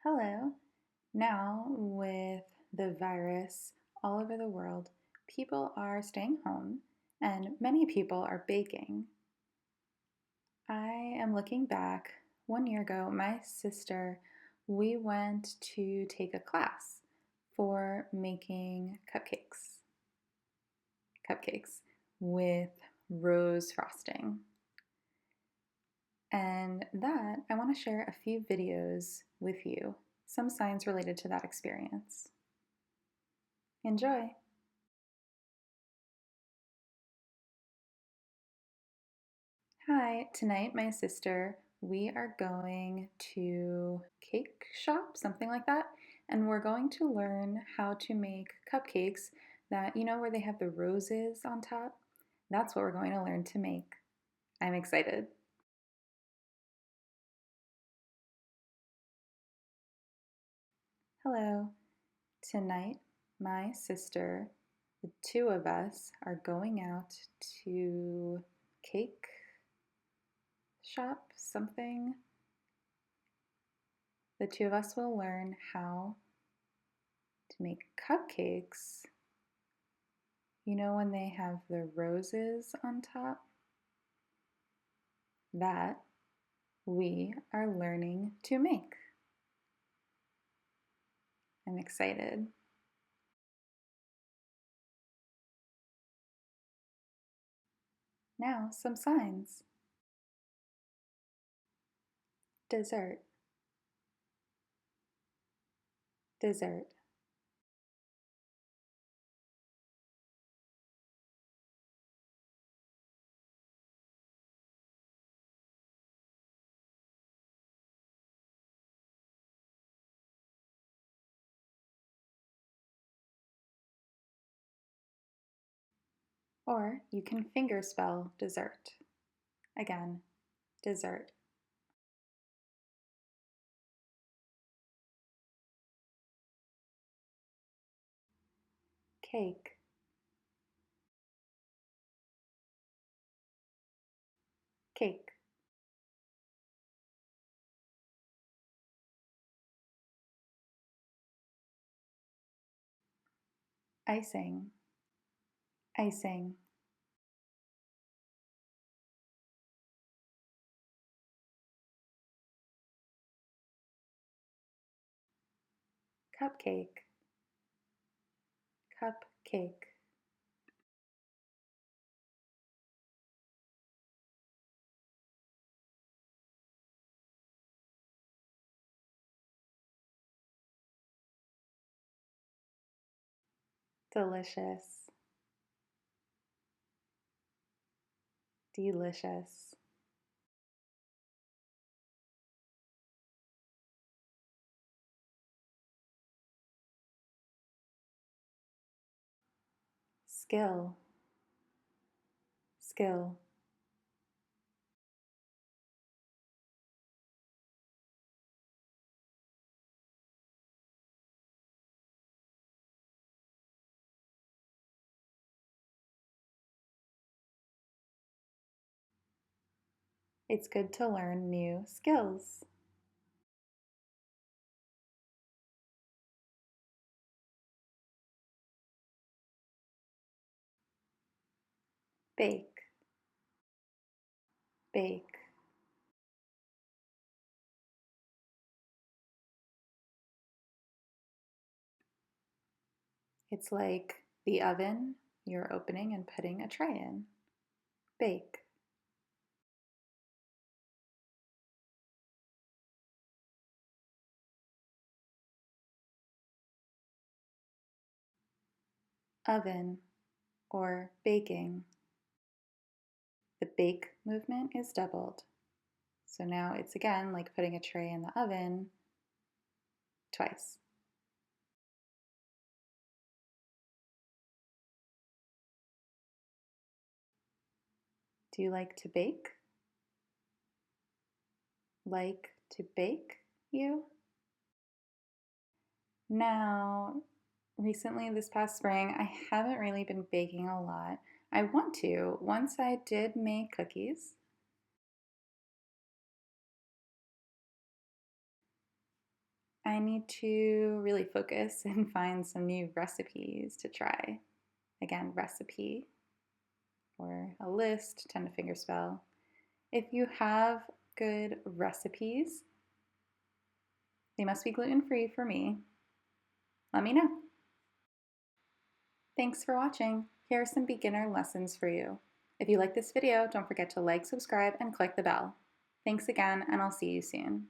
Hello. Now, with the virus all over the world, people are staying home and many people are baking. I am looking back 1 year ago, my sister, we went to take a class for making cupcakes with rose frosting. And that, I want to share a few videos with you, some signs related to that experience. Enjoy! Hi, tonight my sister, we are going to cake shop, something like that, and we're going to learn how to make cupcakes that, where they have the roses on top? That's what we're going to learn to make. I'm excited. Hello. Tonight, my sister, the two of us are going out to cake shop, something. The two of us will learn how to make cupcakes. You know when they have the roses on top? That we are learning to make. I'm excited. Now, some signs. Dessert. Dessert. Or you can finger spell dessert. Again, dessert. Cake. Cake. Icing. Icing. Cupcake. Cupcake. Delicious. Delicious. Skill. Skill. It's good to learn new skills. Bake. Bake. It's like the oven you're opening and putting a tray in. Bake. Oven or baking. The bake movement is doubled. So now it's again like putting a tray in the oven twice. Do you like to bake? Like to bake, you? Now, recently this past spring, I haven't really been baking a lot. I want to. Once I did make cookies. I need to really focus and find some new recipes to try. Again, recipe or a list, tend to fingerspell. If you have good recipes, they must be gluten-free for me. Let me know. Thanks for watching. Here are some beginner lessons for you. If you like this video, don't forget to like, subscribe, and click the bell. Thanks again, and I'll see you soon.